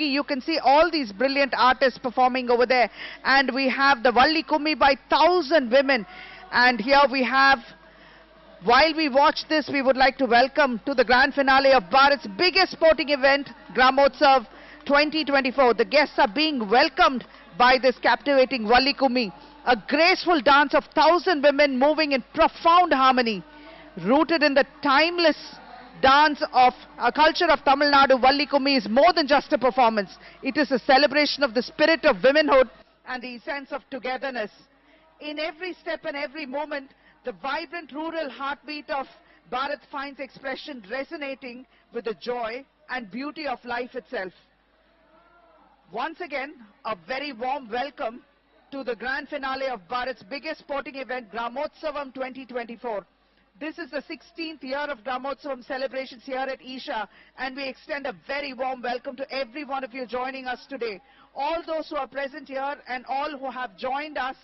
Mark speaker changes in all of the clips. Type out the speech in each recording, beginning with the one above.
Speaker 1: You can see all these brilliant artists performing over there. And we have the Valli Kummi by 1,000 women. And here we have, while we watch this, we would like to welcome to the grand finale of Bharat's biggest sporting event, Gramotsav 2024. The guests are being welcomed by this captivating Valli Kummi, a graceful dance of 1,000 women moving in profound harmony, rooted in the timeless dance of a culture of Tamil Nadu. Valli Kummi is more than just a performance. It is a celebration of the spirit of womanhood and the sense of togetherness. In every step and every moment, the vibrant rural heartbeat of Bharat finds expression resonating with the joy and beauty of life itself. Once again, a very warm welcome to the grand finale of Bharat's biggest sporting event, Gramotsavam 2024. This is the 16th year of Gramotsavam celebrations here at Isha, and we extend a very warm welcome to every one of you joining us today. All those who are present here and all who have joined us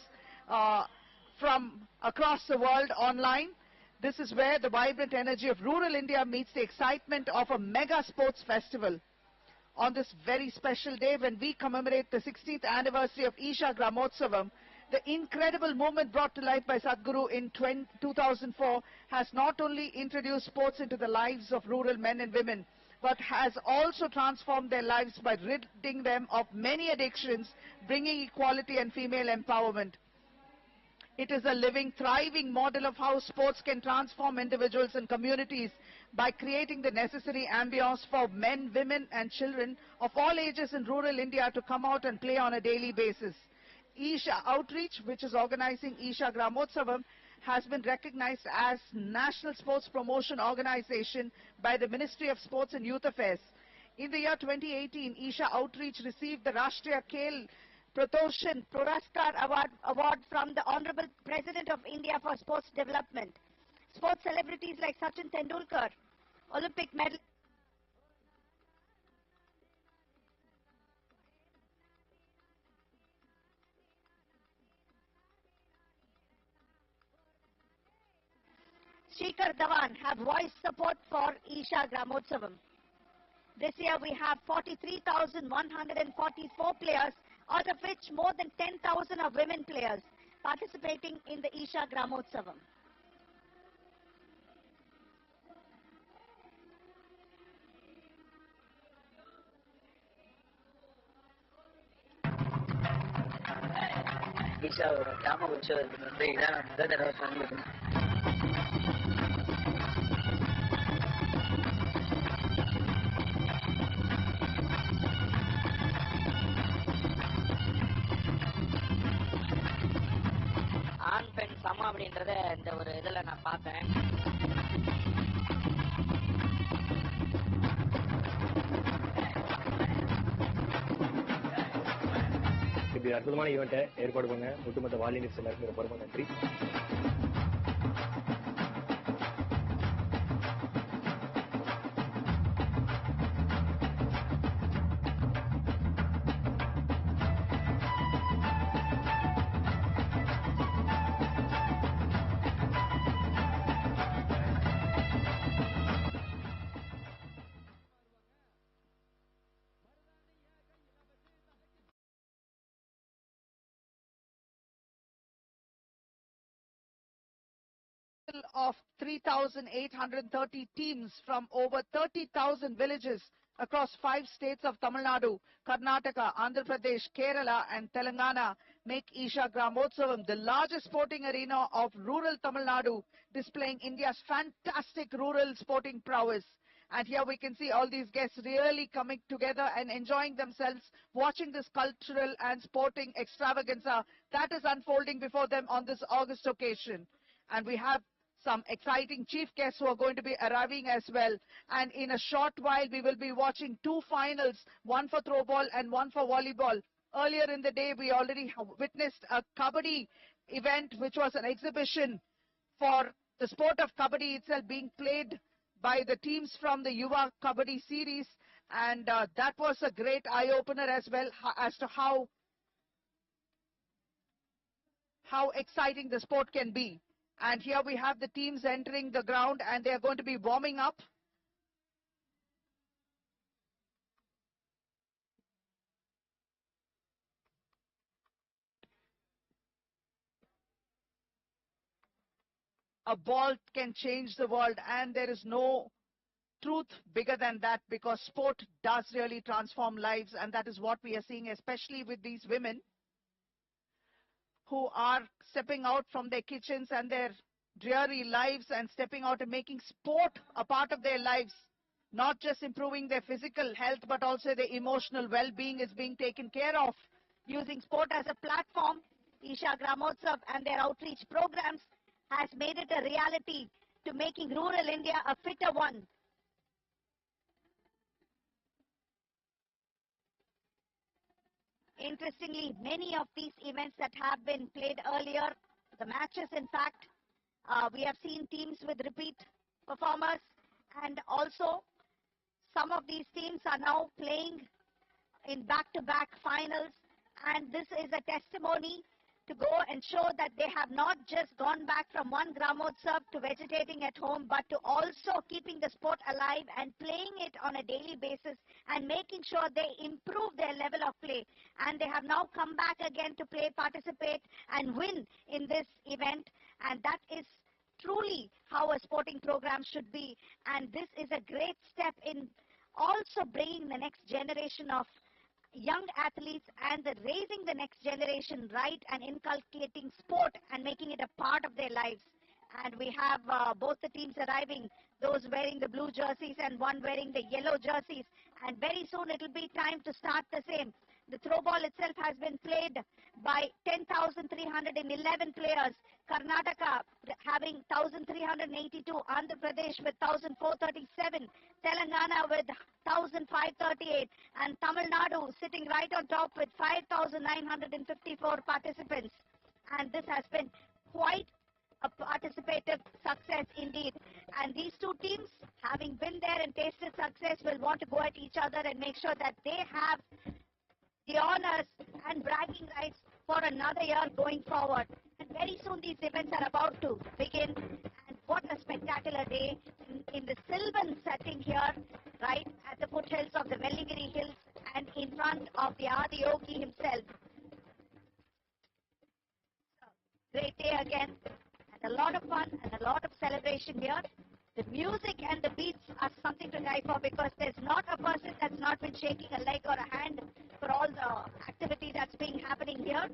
Speaker 1: from across the world online. This is where the vibrant energy of rural India meets the excitement of a mega sports festival. On this very special day when we commemorate the 16th anniversary of Isha Gramotsavam, the incredible movement brought to life by Sadhguru in 2004 has not only introduced sports into the lives of rural men and women, but has also transformed their lives by ridding them of many addictions, bringing equality and female empowerment. It is a living, thriving model of how sports can transform individuals and communities by creating the necessary ambience for men, women and children of all ages in rural India to come out and play on a daily basis. Isha Outreach, which is organizing Isha Gramotsavam, has been recognized as National Sports Promotion Organization by the Ministry of Sports and Youth Affairs. In the year 2018, Isha Outreach received the Rashtriya Khel Protoshan Puraskar Award from the Honorable President of India for Sports Development. Sports celebrities like Sachin Tendulkar, Olympic medal Shikhar Dhawan have voiced support for Isha Gramotsavam. This year we have 43,144 players, out of which more than 10,000 are women players participating in the Isha Gramotsavam.
Speaker 2: Isha Gramotsavam ஆண் பெண் சமம் அப்படின்றத இந்த ஒரு இதுல நான் பார்த்தேன்.
Speaker 3: இப்படி அற்புதமான ஈவெண்ட்டை ஏற்பாடு பண்ண ஒட்டுமொத்த வாலினியர்ஸ் எல்லாருக்கும் ரொம்ப நன்றி.
Speaker 1: Of 3,830 teams from over 30,000 villages across 5 states of Tamil Nadu, Karnataka, Andhra Pradesh, Kerala and Telangana make Isha Gramotsavam the largest sporting arena of rural Tamil Nadu, displaying India's fantastic rural sporting prowess. And here we can see all these guests really coming together and enjoying themselves, watching this cultural and sporting extravaganza that is unfolding before them on this August occasion. And we have some exciting chief guests who are going to be arriving as well. And in a short while, we will be watching 2 finals, one for throwball and one for volleyball. Earlier in the day, we already witnessed a kabaddi event, which was an exhibition for the sport of kabaddi itself being played by the teams from the Yuva Kabaddi series. And that was a great eye-opener as well as to how exciting the sport can be. And here we have the teams entering the ground and they are going to be warming up. A ball can change the world, and there is no truth bigger than that, because sport does really transform lives, and that is what we are seeing, especially with these women who are stepping out from their kitchens and their dreary lives and stepping out and making sport a part of their lives, not just improving their physical health, but also their emotional well-being is being taken care of.
Speaker 4: Using sport as a platform, Isha Gramotsavam and their outreach programs has made it a reality to making rural India a fitter one. Interestingly, many of these events that have been played earlier, the matches in fact, we have seen teams with repeat performers, and also some of these teams are now playing in back-to-back finals, and this is a testimony to go and show that they have not just gone back from one Gramotsav to vegetating at home, but to also keeping the sport alive and playing it on a daily basis and making sure they improve their level of play. And they have now come back again to play, participate and win in this event, and that is truly how a sporting program should be. And this is a great step in also bringing the next generation of young athletes and raising the next generation right and inculcating sport and making it a part of their lives. And we have both the teams arriving, those wearing the blue jerseys and one wearing the yellow jerseys, and very soon it will be time to start the same. The throw ball itself has been played by 10,311 players. Karnataka having 1,382, Andhra Pradesh with 1,437, Telangana with 1,538, and Tamil Nadu sitting right on top with 5,954 participants. And this has been quite a participative success indeed. And these two teams, having been there and tasted success, will want to go at each other and make sure that they have the honors and bragging rights for another year going forward. And very soon these events are about to begin. And what a spectacular day in the Sylvan setting here, right at the foothills of the Velligiri Hills and in front of the Adi Yogi himself. Great day again, and a lot of fun and a lot of celebration here. The music and the beats are something to die for, because there's not a person that's not been shaking a leg or a hand for all the activity that's been happening here.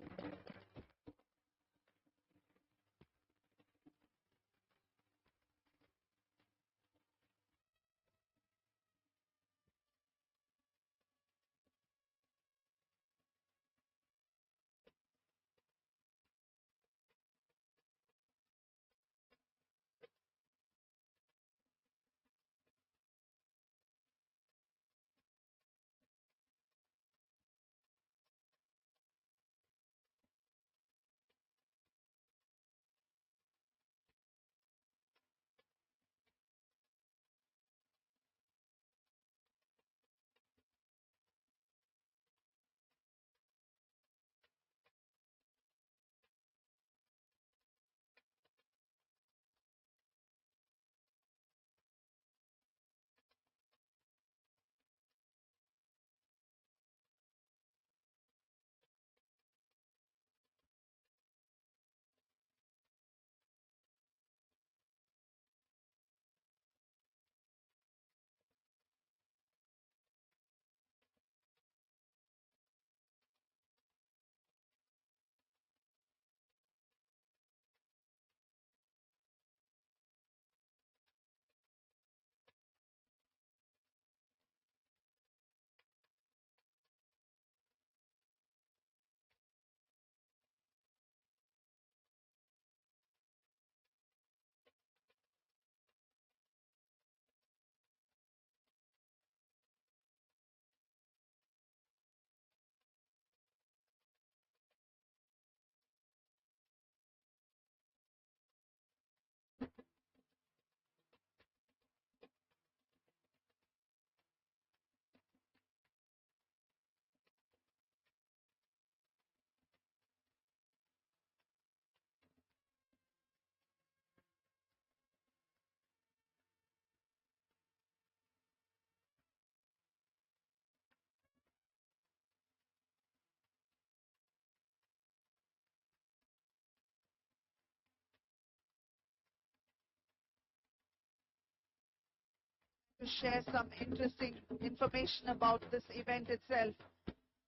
Speaker 1: to share some interesting information about this event itself.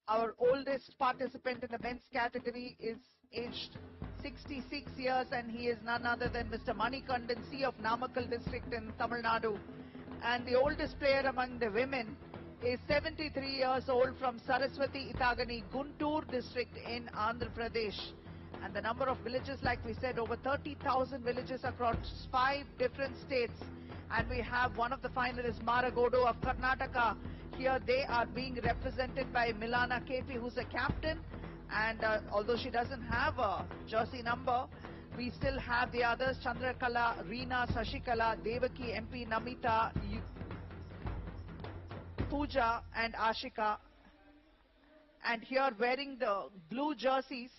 Speaker 1: Our oldest participant in the men's category is aged 66 years, and he is none other than Mr. Manikandan C of Namakkal district in Tamil Nadu. And the oldest player among the women is 73 years old from Saraswati Itagani, Guntur district in Andhra Pradesh. And the number of villages, like we said, over 30,000 villages across 5 different states. And we have one of the finalists, Maragodu of Karnataka. Here they are being represented by Milana KP, who's a captain. And although she doesn't have a jersey number, we still have the others, Chandrakala, Reena, Sashikala, Devaki, MP, Namita, Pooja and Ashika. And here wearing the blue jerseys,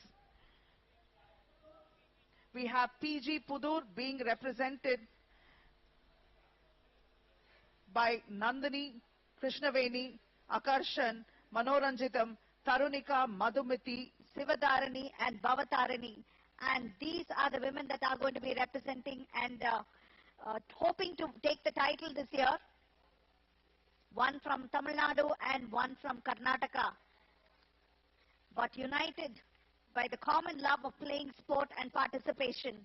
Speaker 1: we have PG Pudur being represented by Nandini, Krishnaveni, Akarshan, Manoranjitam, Tarunika, Madhumiti,
Speaker 4: Sivadarani and Bhavatarani. And these are the women that are going to be representing and hoping to take the title this year. One from Tamil Nadu and one from Karnataka. But united by the common love of playing sport and participation.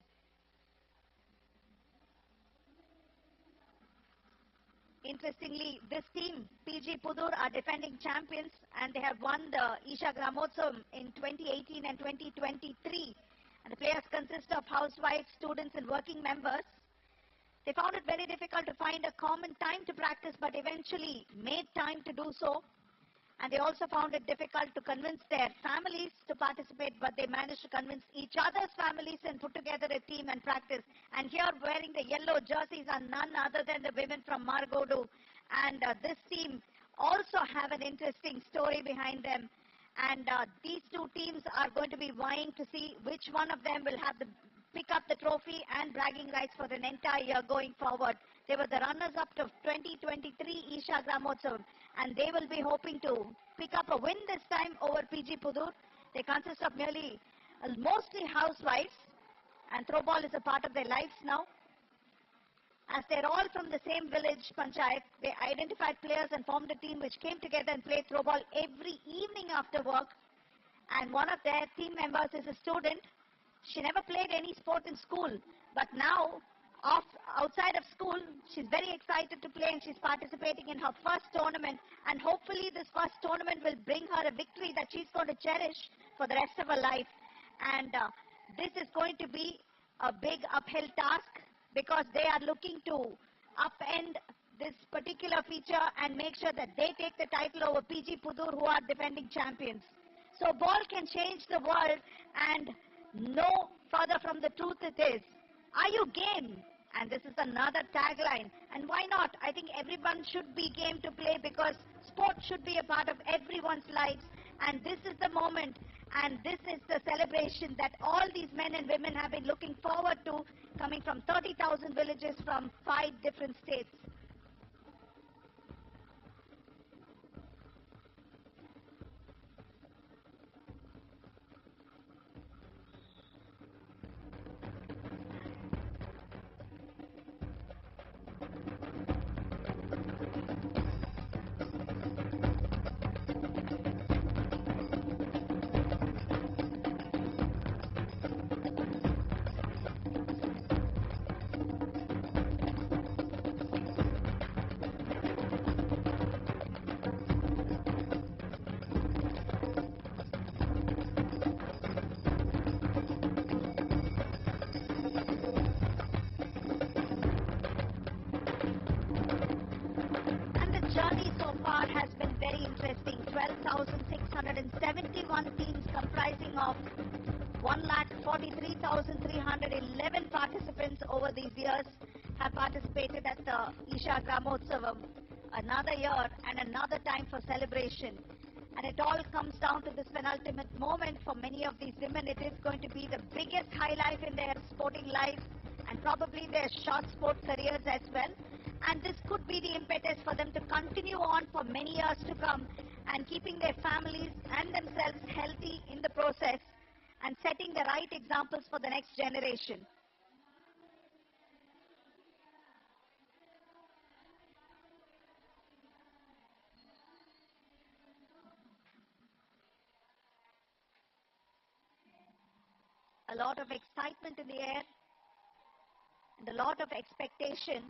Speaker 4: Interestingly, this team, PG Pudur, are defending champions, and they have won the Isha Gramotsavam in 2018 and 2023. And the players consist of housewives, students and working members. They found it very difficult to find a common time to practice, but eventually made time to do so. And they also found it difficult to convince their families to participate, but they managed to convince each other's families and put together a team and practice. And here wearing the yellow jerseys are none other than the women from Margodu. And this team also have an interesting story behind them. And these two teams are going to be vying to see which one of them will have pick up the trophy and bragging rights for an entire year going forward. They were the runners-up to 2023 Isha Gramotsavam, and they will be hoping to pick up a win this time over PG Pudur. They consist of mostly housewives, and throwball is a part of their lives now. As they're all from the same village, Panchayat, they identified players and formed a team which came together and played throwball every evening after work. And one of their team members is a student. She never played any sport in school, but now, outside of school, she's very excited to play, and she's participating in her first tournament. And hopefully this first tournament will bring her a victory that she's going to cherish for the rest of her life. And this is going to be a big uphill task, because they are looking to upend this particular feature and make sure that they take the title over PG Pudur, who are defending champions. So ball can change the world, and no further from the truth it is. Are you game? And this is another tagline. And why not? I think everyone should be game to play, because sport should be a part of everyone's lives. And this is the moment, and this is the celebration that all these men and women have been looking forward to, coming from 30,000 villages from 5 different states. Has been very interesting. 12,671 teams comprising of 1,43,311 participants over these years have participated at the Isha Gramotsavam. Another year and another time for celebration. And it all comes down to this penultimate moment. For many of these women, it is going to be the biggest highlight in their sporting life, and probably their short sport careers as well. And this could be the impetus for them to continue on for many years to come, and keeping their families and themselves healthy in the process, and setting the right examples for the next generation. A lot of excitement in the air and a lot of expectation.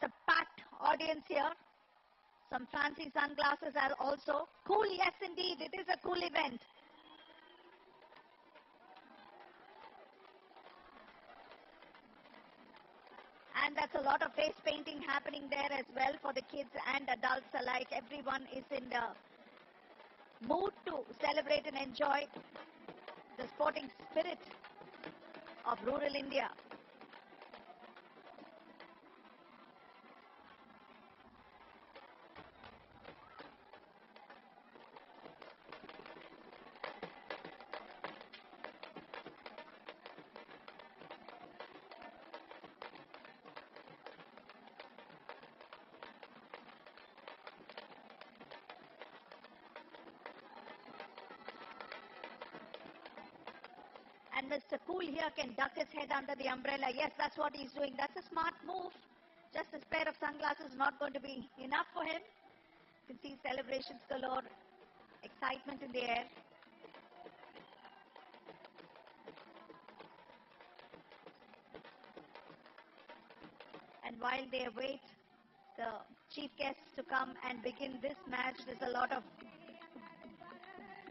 Speaker 4: It's a packed audience here. Some fancy sunglasses are also. Cool, yes indeed, it is a cool event. And that's a lot of face painting happening there as well for the kids and adults alike. Everyone is in the mood to celebrate and enjoy the sporting spirit of rural India. And Mr. Cool here can duck his head under the umbrella. Yes, that's what he's doing. That's a smart move. Just this pair of sunglasses is not going to be enough for him. You can see celebrations galore, excitement in the air. And while they await the chief guests to come and begin this match, there's a lot of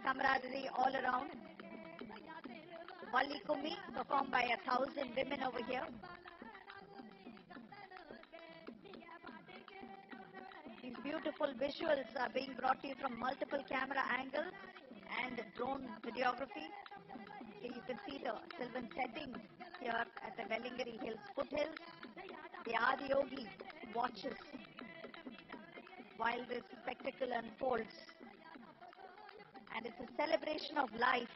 Speaker 4: camaraderie all around. Valli Kummi performed by 1,000 women over here. These beautiful visuals are being brought to you from multiple camera angles and drone videography. Here you can see the sylvan setting here at the Vellingari Hills foothills. The Adiyogi watches while this spectacle unfolds. And it's a celebration of life.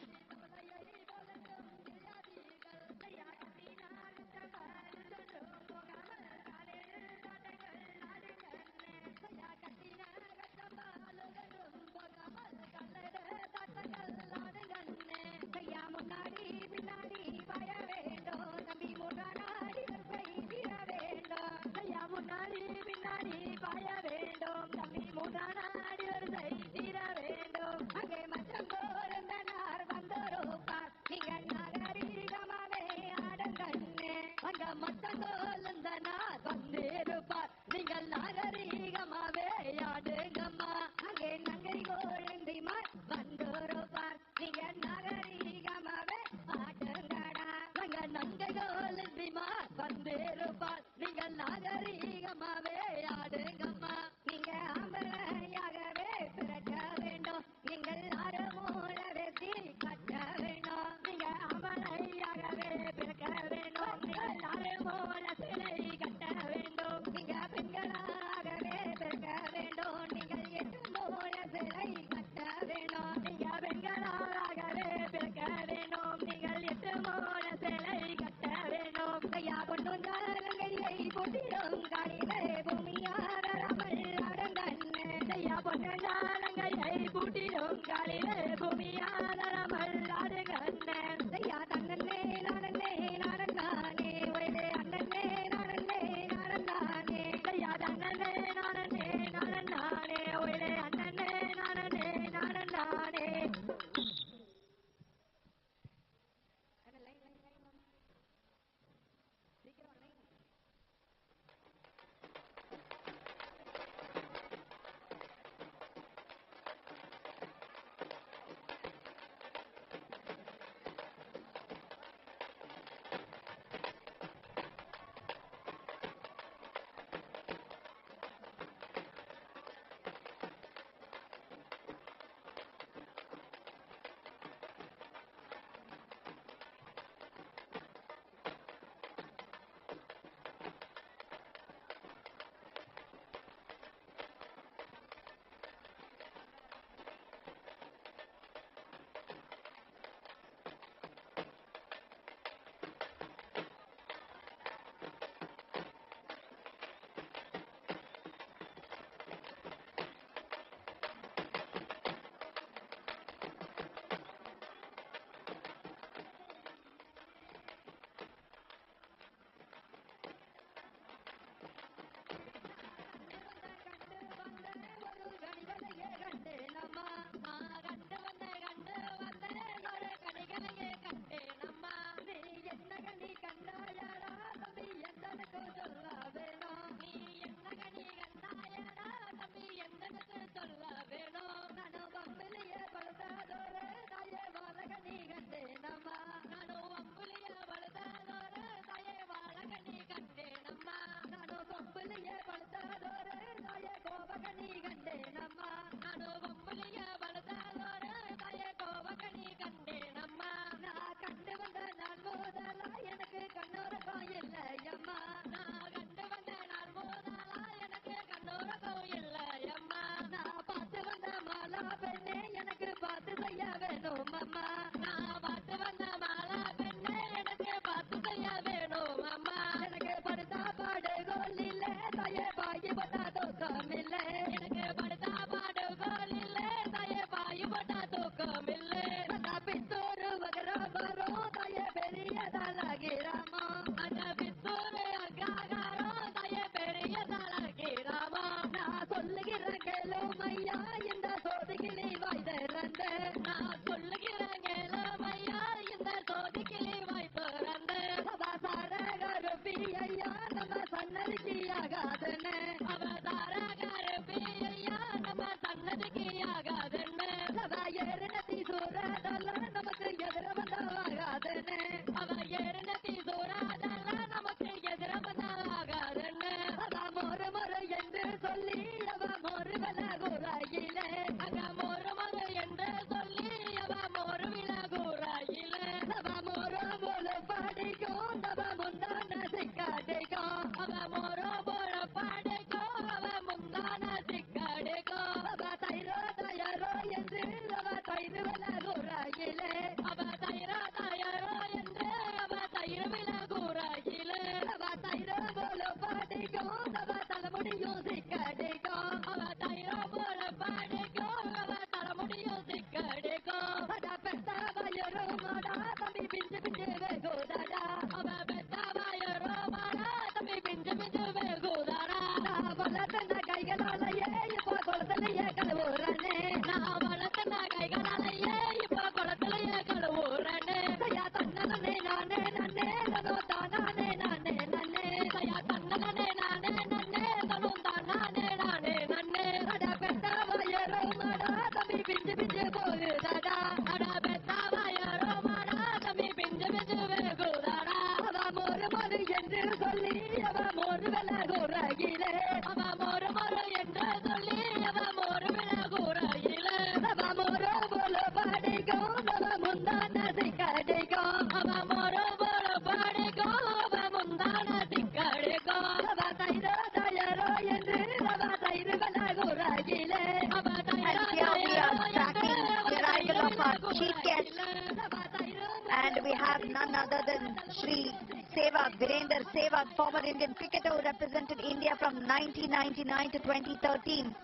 Speaker 4: And we have none other than Shri Sehwag, Virender Sehwag, former Indian cricketer who represented India from 1999 to 2013.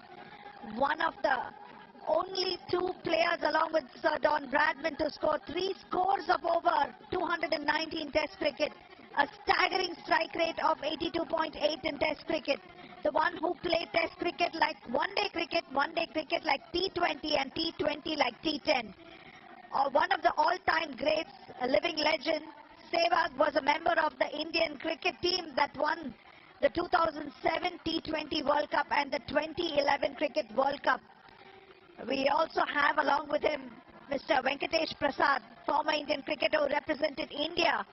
Speaker 4: One of the only two players along with Sir Don Bradman to score 3 scores of over 219 Test cricket. A staggering strike rate of 82.8 in Test cricket. The one who played Test cricket like one-day cricket like T20 and T20 like T10. One of the all-time greats, a living legend, Sehwag was a member of the Indian cricket team that won the 2007 T20 World Cup and the 2011 Cricket World Cup. We also have along with him Mr. Venkatesh Prasad, former Indian cricketer who represented India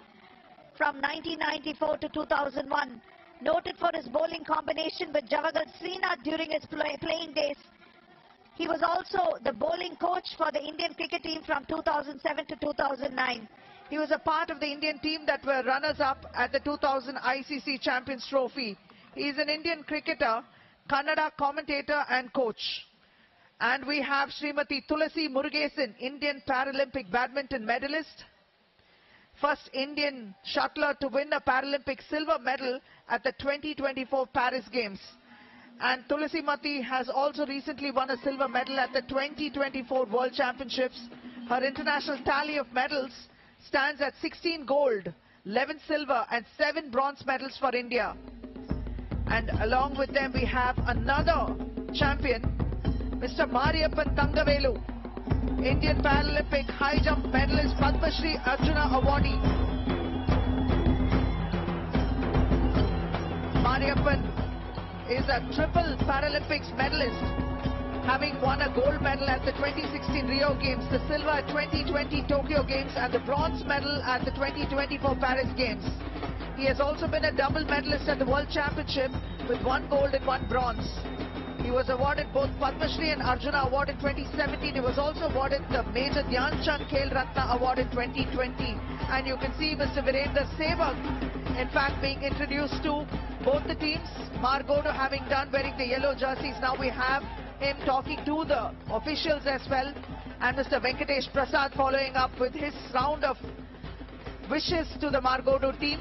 Speaker 4: from 1994 to 2001. Noted for his bowling combination with Javagal Srinath during his playing days. He was also the bowling coach for the Indian cricket team from 2007 to 2009.
Speaker 1: He was a part of the Indian team that were runners-up at the 2000 ICC Champions Trophy. He is an Indian cricketer, Kannada commentator and coach. And we have Srimati Thulasimathi Murugesan, Indian Paralympic badminton medalist. First Indian shuttler to win a Paralympic silver medal at the 2024 Paris Games. And Thulasimathi has also recently won a silver medal at the 2024 World Championships. Her international tally of medals stands at 16 gold, 11 silver and 7 bronze medals for India. And along with them we have another champion, Mr. Mariyappan Thangavelu, Indian Paralympic high jump medalist, Padma Shri Arjuna awardee. Mariyappan is a triple Paralympics medalist, having won a gold medal at the 2016 Rio Games, the silver at 2020 Tokyo Games and the bronze medal at the 2024 Paris Games. He has also been a double medalist at the World Championship with 1 gold and 1 bronze. He was awarded both Padma Shri and Arjuna Award in 2017. He was also awarded the Major Dhyan Chand Khel Ratna Award in 2020. And you can see Mr. Virender Sehwag, in fact, being introduced to both the teams. Margodo having done wearing the yellow jerseys. Now we have him talking to the officials as well. And Mr. Venkatesh Prasad following up with his round of wishes to the Margodo team.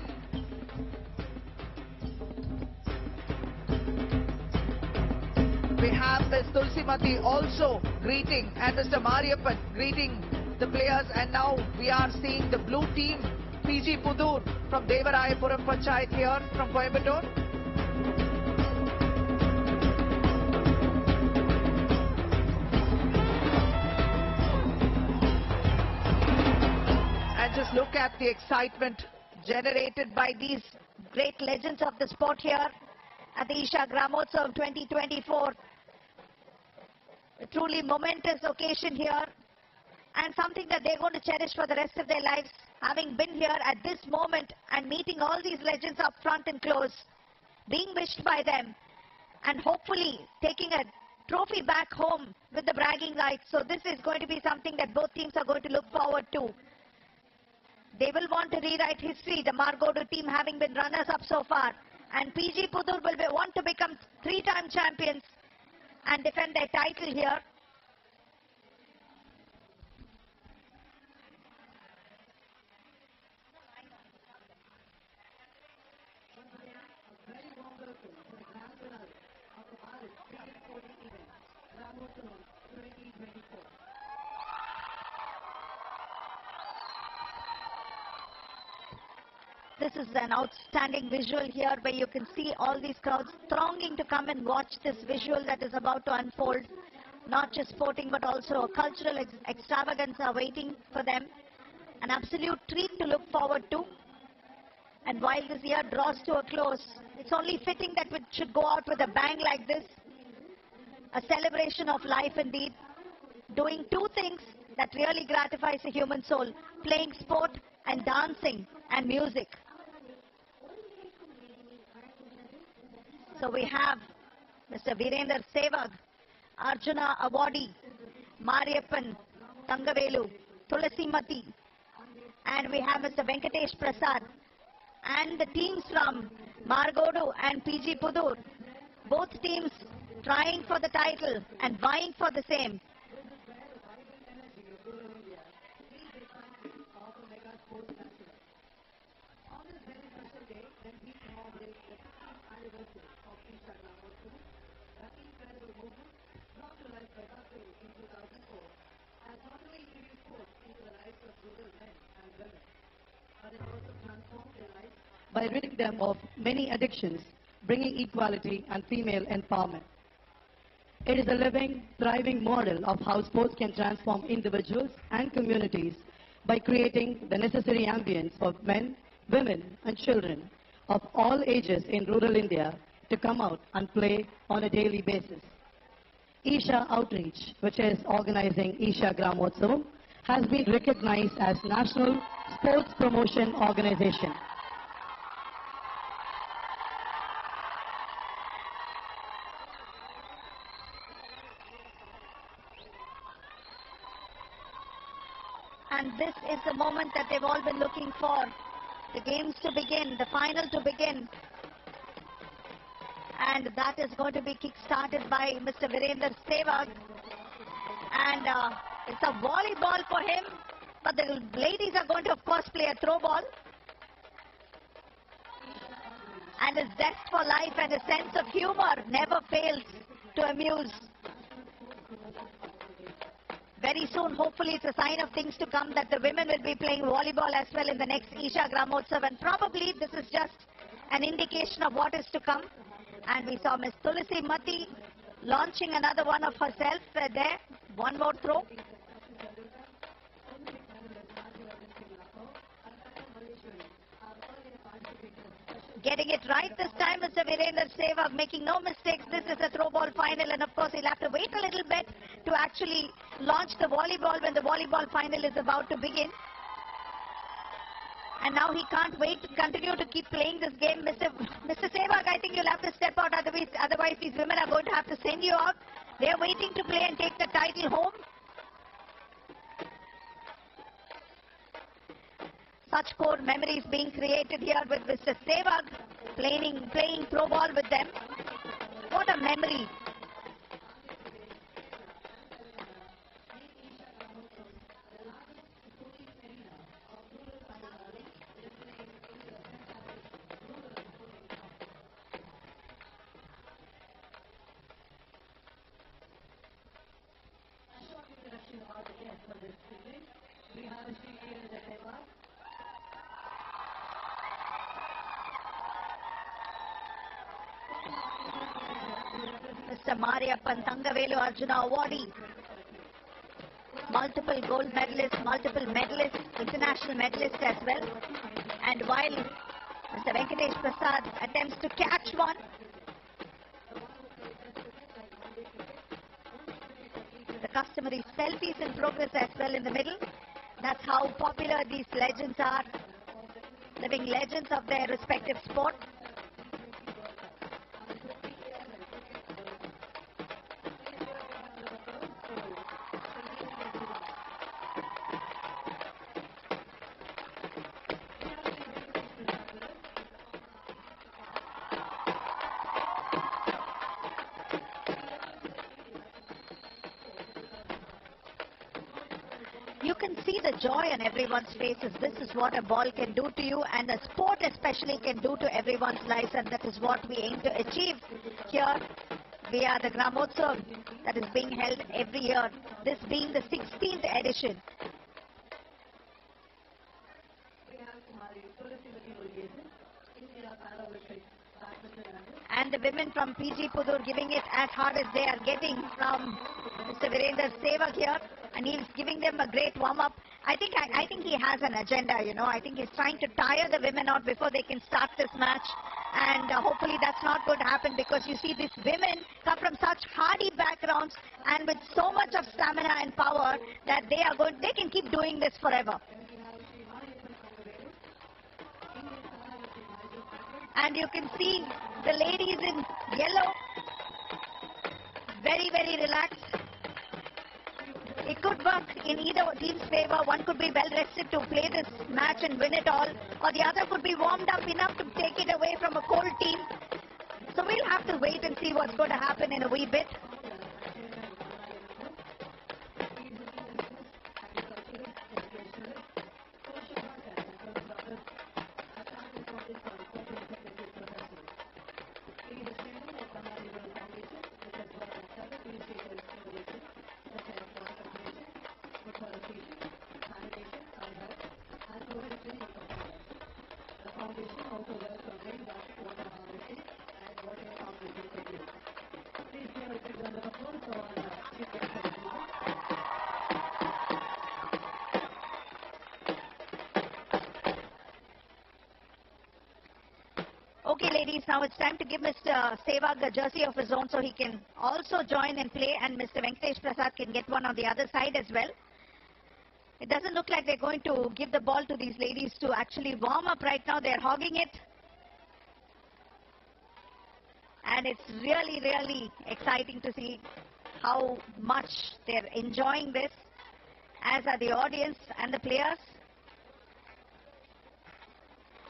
Speaker 1: We have Ms. Thulasimathi also greeting and Mr. Mariyappan greeting the players, and now we are seeing the blue team, PG Pudur from Devarayapuram Panchayat here from Coimbatore. Just look at the excitement generated by these
Speaker 4: Great legends of the sport here at the Isha Gramotsavam 2024. A truly momentous occasion here and something that they're going to cherish for the rest of their lives, having been here at this moment and meeting all these legends up front and close, being wished by them, and hopefully taking a trophy back home with the bragging rights. So this is going to be something that both teams are going to look forward to. They will want to rewrite history, the Margodu team having been runners-up so far. And PG Pudur will want to become three-time champions and defend their title here. This is an outstanding visual here where you can see all these crowds thronging to come and watch this visual that is about to unfold. Not just sporting but also a cultural extravaganza waiting for them. An absolute treat to look forward to. And while this year draws to a close, it's only fitting that we should go out with a bang like this. A celebration of life indeed. Doing two things that really gratifies the human soul. Playing sport and dancing and music. So we have Mr. Virender Sehwag, Arjuna awardee, Mariyappan Thangavelu, Thulasimathi, and we have Mr. Venkatesh Prasad, and the teams from Margodu and PG Pudur, both teams trying for the title and vying for the same.
Speaker 5: By ridding them of many addictions, bringing equality and female empowerment. It is a living, thriving model of how sports can transform individuals and communities by creating the necessary ambience for men, women and children of all ages in rural India to come out and play on a daily basis. Isha Outreach, which is organizing Isha Gramotsavam, has been recognized as National Sports Promotion Organization.
Speaker 4: And this is the moment that they've all been looking for. The games to begin, the final to begin. And that is going to be kick-started by Mr. Virender Sehwag. And it's a volleyball for him. But the ladies are going to, of course, play a throw ball. And his zest for life and his sense of humor never fails to amuse. Very soon, hopefully, it's a sign of things to come that the women will be playing volleyball as well in the next Isha Gramotsavam. And probably this is just an indication of what is to come. And we saw Miss Thulasimathi launching another one of herself there. One more throw. Getting it right this time, Mr. Virender Sehwag, making no mistakes. This is a throw ball final, and of course he'll have to wait a little bit to actually launch the volleyball when the volleyball final is about to begin. And now he can't wait to continue to keep playing this game. Mr. Sehwag, I think you'll have to step out, otherwise these women are going to have to send you out. They're waiting to play and take the title home. Such core memories being created here with Mr. Sehwag playing throw ball with them. What a memory. Mr. Mariyappan Thangavelu Arjuna awardee. multiple gold medalists, multiple medalists, international medalists as well. And while Mr. Venkatesh Prasad attempts to catch one, the customary selfies in progress as well in the middle. That's how popular these legends are, living legends of their respective sport. You can see the joy on everyone's faces. This is what a ball can do to you, and a sport especially can do to everyone's lives, and that is what we aim to achieve here via the Gramotsavam that is being held every year, this being the 16th edition. And the women from PG Pudur giving it as hard as they are getting from Mr. Virender Sehwag here, and he's giving them a great warm-up. I think he has an agenda, you know. I think he's trying to tire the women out before they can start this match, and hopefully that's not going to happen, because you see these women come from such hardy backgrounds and with so much of stamina and power that they can keep doing this forever. And you can see the ladies in yellow, very, very relaxed. It could work in either team's favor. One could be well rested to play this match and win it all, or the other could be warmed up enough to take it away from a cold team. So we'll have to wait and see what's going to happen in a wee bit. Okay, ladies, now it's time to give Mr. Sehwag a jersey of his own so he can also join and play, and Mr. Venkatesh Prasad can get one on the other side as well. It doesn't look like they're going to give the ball to these ladies to actually warm up right now. They're hogging it. And it's really, really exciting to see how much they're enjoying this, as are the audience and the players.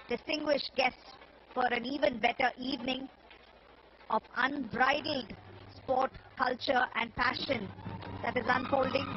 Speaker 4: Distinguished guests for an even better evening of unbridled sport, culture and passion that is unfolding.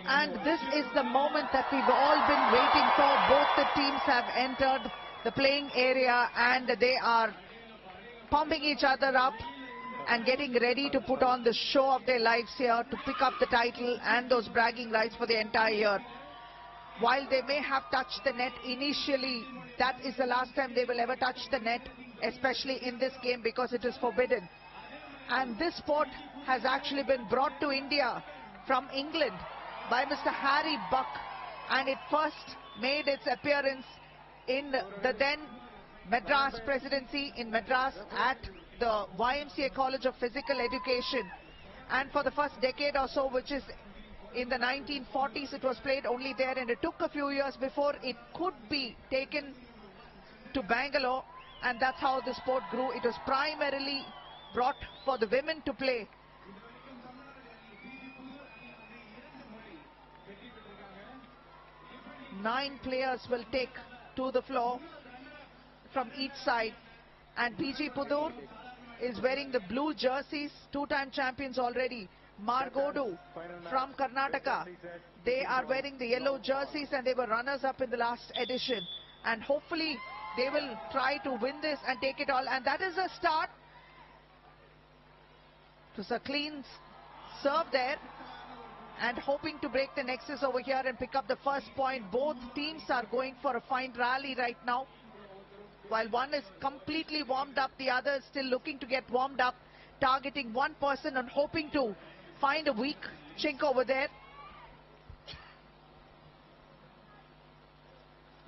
Speaker 1: And this is the moment that we've all been waiting for. Both the teams have entered the playing area and they are pumping each other up and getting ready to put on the show of their lives here to pick up the title and those bragging rights for the entire year. While they may have touched the net initially, that is the last time they will ever touch the net, especially in this game, because it is forbidden. And this sport has actually been brought to India from England by Mr. Harry Buck, and it first made its appearance in the then Madras Presidency in Madras at the YMCA College of Physical Education. And for the first decade or so, which is in the 1940s, it was played only there, and it took a few years before it could be taken to Bangalore, and that's how the sport grew. It was primarily brought for the women to play. Nine players will take to the floor from each side, and PG Pudur is wearing the blue jerseys, two-time champions already. Margodu from Karnataka, they are wearing the yellow jerseys and they were runners-up in the last edition, and hopefully they will try to win this and take it all. And that is a start. It was a clean serve there, and hoping to break the nexus over here and pick up the first point. Both teams are going for a fine rally right now. While one is completely warmed up, the other is still looking to get warmed up, targeting one person and hoping to find a weak chink over there.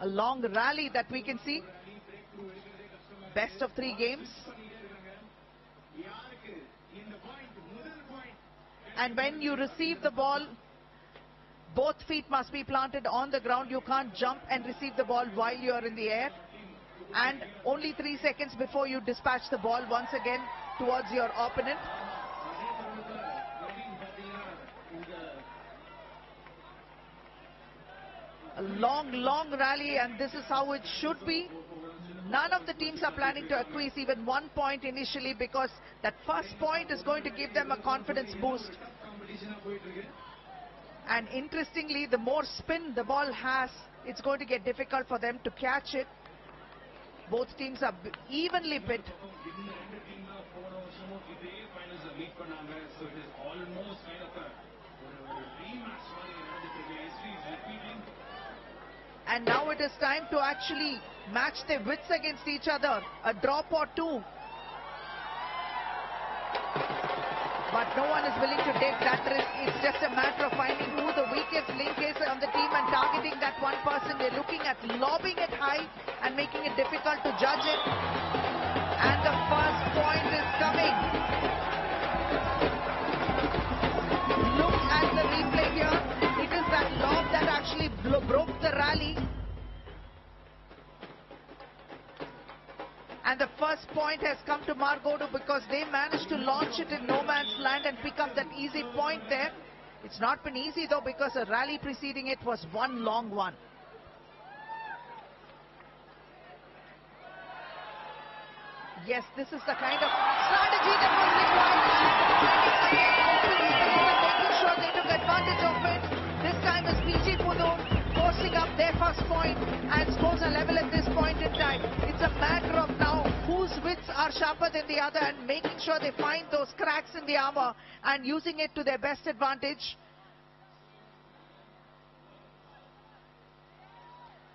Speaker 1: A long rally that we can see. Best of 3 games. And when you receive the ball, both feet must be planted on the ground. You can't jump and receive the ball while you are in the air. And only 3 seconds before you dispatch the ball once again towards your opponent. A long rally, and this is how it should be. None of the teams are planning to acquiesce even 1 point initially, because that first point is going to give them a confidence boost. And interestingly, the more spin the ball has, it's going to get difficult for them to catch it. Both teams are evenly pitted. And now it is time to actually match their wits against each other. A drop or two. But no one is willing to take that risk. It's just a matter of finding who the weakest link is on the team and targeting that one person. They're looking at lobbing it high and making it difficult to judge it. And the first point is coming. Look at the replay here. It is that lob that actually broke the rally. And the first point has come to Margodu because they managed to launch it in no man's land and pick up that easy point there. It's not been easy though, because the rally preceding it was one long one. Yes, this is the kind of strategy that was required. Making sure they took advantage of it. This time is PG Pudur forcing up their first point, and scores are level at this point in time. It's a matter of now whose wits are sharper than the other and making sure they find those cracks in the armor and using it to their best advantage.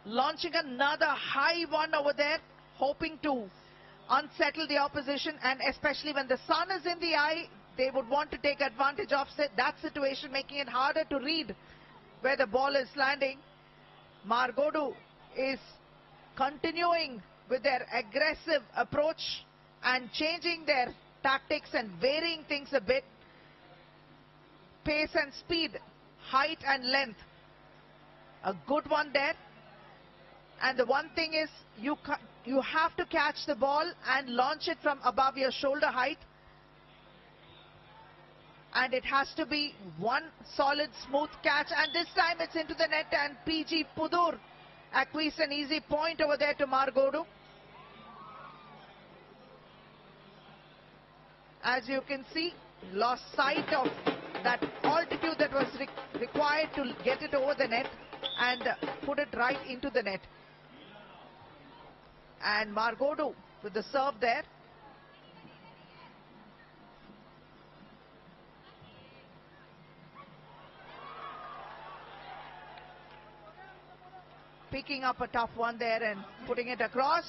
Speaker 1: Launching another high one over there, hoping to unsettle the opposition, and especially when the sun is in the eye, they would want to take advantage of that situation, making it harder to read where the ball is landing. Margodu is continuing with their aggressive approach and changing their tactics and varying things a bit. pace and speed, height and length. A good one there. And the one thing is, you have to catch the ball and launch it from above your shoulder height. And it has to be one solid, smooth catch. And this time it's into the net, and PG Pudur acquires an easy point over there to Margodu. As you can see, lost sight of that altitude that was required to get it over the net and put it right into the net. And Margodu with the serve there. Picking up a tough one there and putting it across.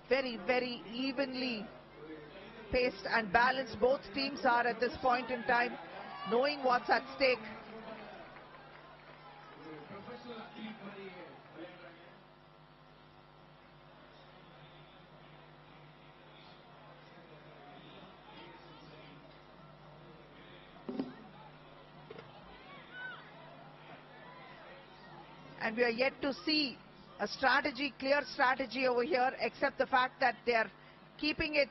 Speaker 1: Very, very evenly paced and balanced both teams are at this point in time, knowing what's at stake. And we are yet to see a strategy, clear strategy over here, except the fact that they are keeping it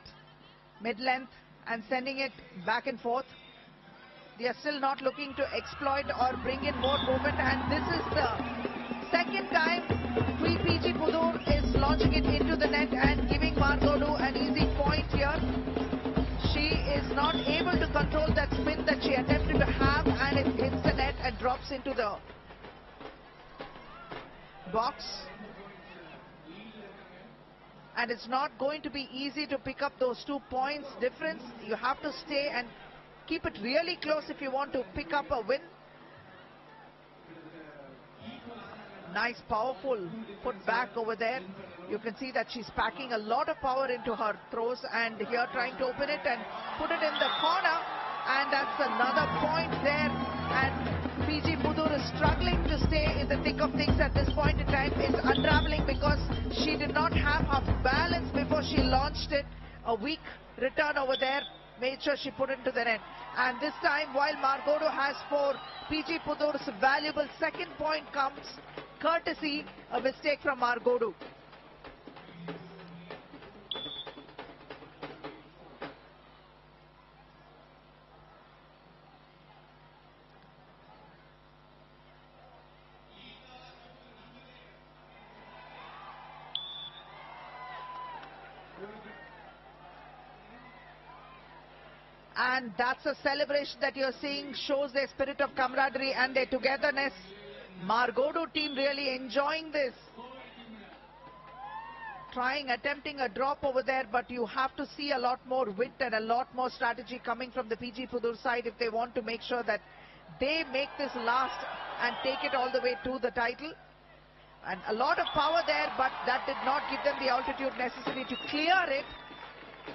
Speaker 1: mid-length and sending it back and forth. They are still not looking to exploit or bring in more movement, and this is the second time PG Pudur is launching it into the net and giving Margodu an easy point here. She is not able to control that spin that she attempted to have, and it hits the net and drops into the box. And it's not going to be easy to pick up those 2 points difference. You have to stay and keep it really close if you want to pick up a win. Nice, powerful put back over there. You can see that she's packing a lot of power into her throws, and here trying to open it and put it in the corner. And that's another point there. And PG Pudur is struggling to stay in the thick of things at this point in time. It's unraveling because she did not have her balance before she launched it. A weak return over there, made sure she put it into the net. And this time, while Margodu has 4, PG Pudur's valuable second point comes courtesy a mistake from Margodu. And that's a celebration that you're seeing, shows their spirit of camaraderie and their togetherness. Margodu team really enjoying this. Attempting a drop over there, but you have to see a lot more wit and a lot more strategy coming from the PG Pudur side if they want to make sure that they make this last and take it all the way to the title. And a lot of power there, but that did not give them the altitude necessary to clear it.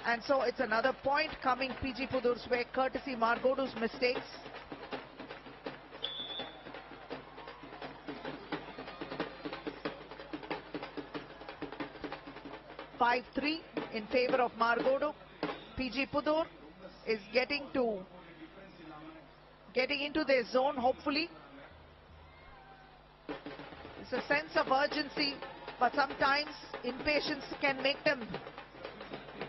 Speaker 1: And so it's another point coming PG Pudur's way, courtesy Margodu's mistakes. (5-3) in favor of Margodu. PG Pudur is getting into their zone, hopefully. It's a sense of urgency, but sometimes impatience can make them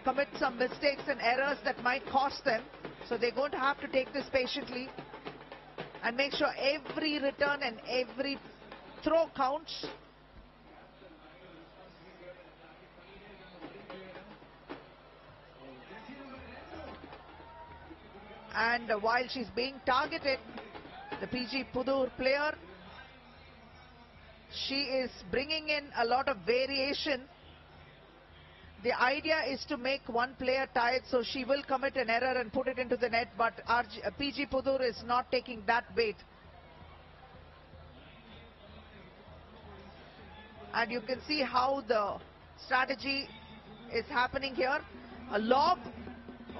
Speaker 1: commit some mistakes and errors that might cost them. So they're going to have to take this patiently and make sure every return and every throw counts. And while she's being targeted, the PG Pudur player, she is bringing in a lot of variation. The idea is to make one player tired, so she will commit an error and put it into the net, but PG Pudur is not taking that bait. And you can see how the strategy is happening here. A lob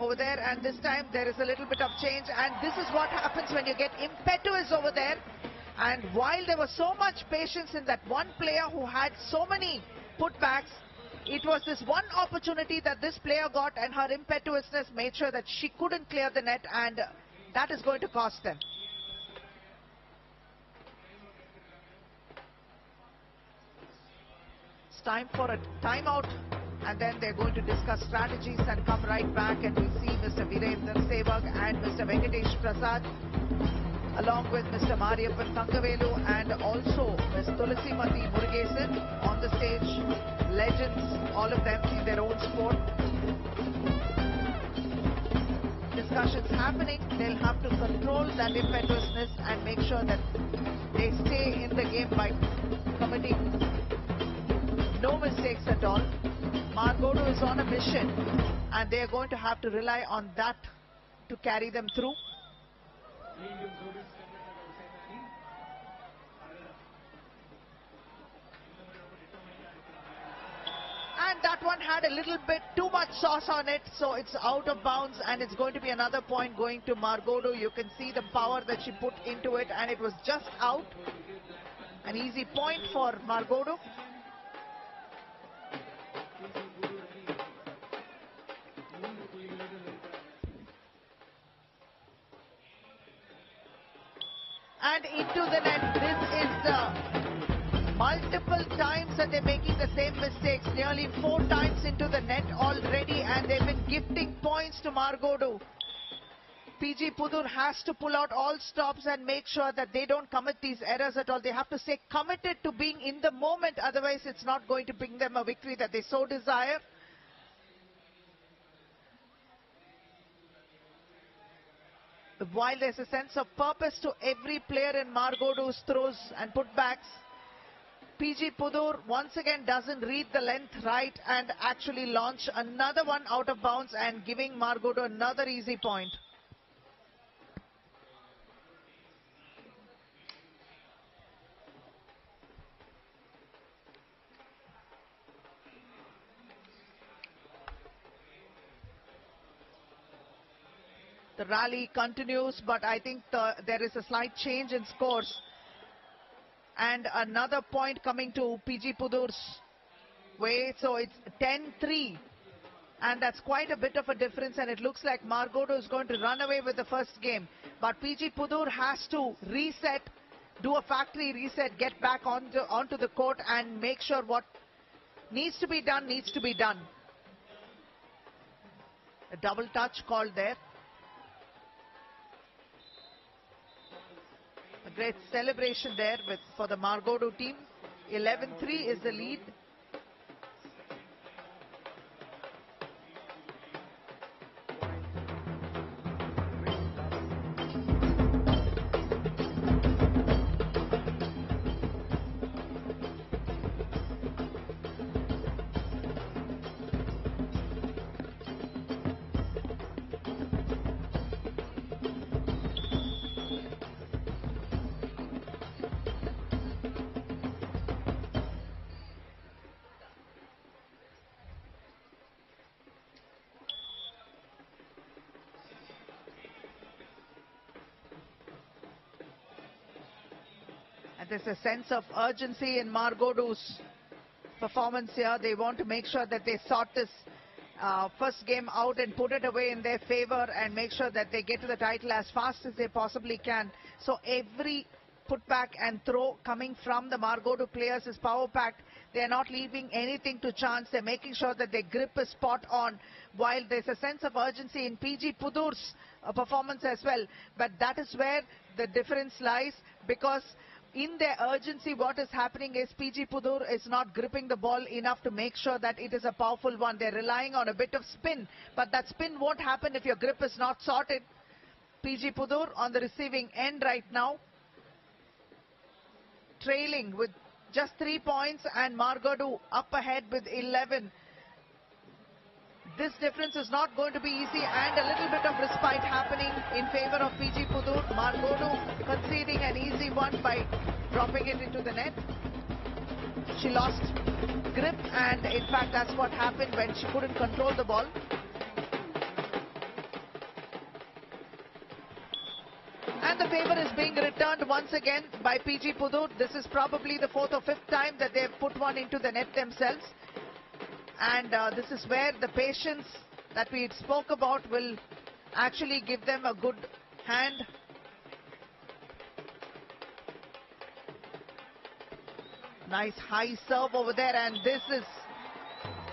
Speaker 1: over there, and this time there is a little bit of change, and this is what happens when you get impetuous over there. And while there was so much patience in that one player who had so many putbacks, it was this one opportunity that this player got, and her impetuousness made sure that she couldn't clear the net, and that is going to cost them. It's time for a timeout, and then they're going to discuss strategies and come right back, and we'll see Mr. Virender Sehwag and Mr. Venkatesh Prasad, along with Mr. Mariyappan Thangavelu and also Ms. Thulasimathi Murugesan on the stage. Legends, all of them in their own sport. Discussions happening. They'll have to control that impetuousness and make sure that they stay in the game by committing no mistakes at all. Margodo is on a mission, and they are going to have to rely on that to carry them through. And that one had a little bit too much sauce on it, so it's out of bounds, and it's going to be another point going to Margodo. You can see the power that she put into it, and it was just out. An easy point for Margodo. And into the net. This is the multiple times that they're making the same mistakes. Nearly 4 times into the net already, and they've been gifting points to Margodo. PG Pudur has to pull out all stops and make sure that they don't commit these errors at all. They have to stay committed to being in the moment, otherwise it's not going to bring them a victory that they so desire. While there's a sense of purpose to every player in Margodo's throws and putbacks, PG Pudur once again doesn't read the length right and actually launch another one out of bounds and giving Margodo another easy point. The rally continues, but I think there is a slight change in scores. And another point coming to PG Pudur's way. So it's 10-3. And that's quite a bit of a difference. And it looks like Margodo is going to run away with the first game. But PG Pudur has to reset, do a factory reset, get back onto the court and make sure what needs to be done needs to be done. A double touch called there. A great celebration there for the Margodo team. 11-3 is the lead. There's a sense of urgency in Margodo's performance here. They want to make sure that they sort this first game out and put it away in their favor and make sure that they get to the title as fast as they possibly can. So every putback and throw coming from the Margodo players is power-packed. They're not leaving anything to chance. They're making sure that their grip is spot on, while there's a sense of urgency in PG Pudur's performance as well. But that is where the difference lies, because in their urgency, what is happening is PG Pudur is not gripping the ball enough to make sure that it is a powerful one. They're relying on a bit of spin, but that spin won't happen if your grip is not sorted. PG Pudur on the receiving end right now, trailing with just 3 points, and Margodo up ahead with 11. This difference is not going to be easy, and a little bit of respite happening in favor of PG Pudur. Margodo conceding an easy one by dropping it into the net. She lost grip, and in fact that's what happened when she couldn't control the ball. And the favor is being returned once again by PG Pudur. This is probably the 4th or 5th time that they've put one into the net themselves. And this is where the patience that we spoke about will actually give them a good hand. Nice high serve over there, and this is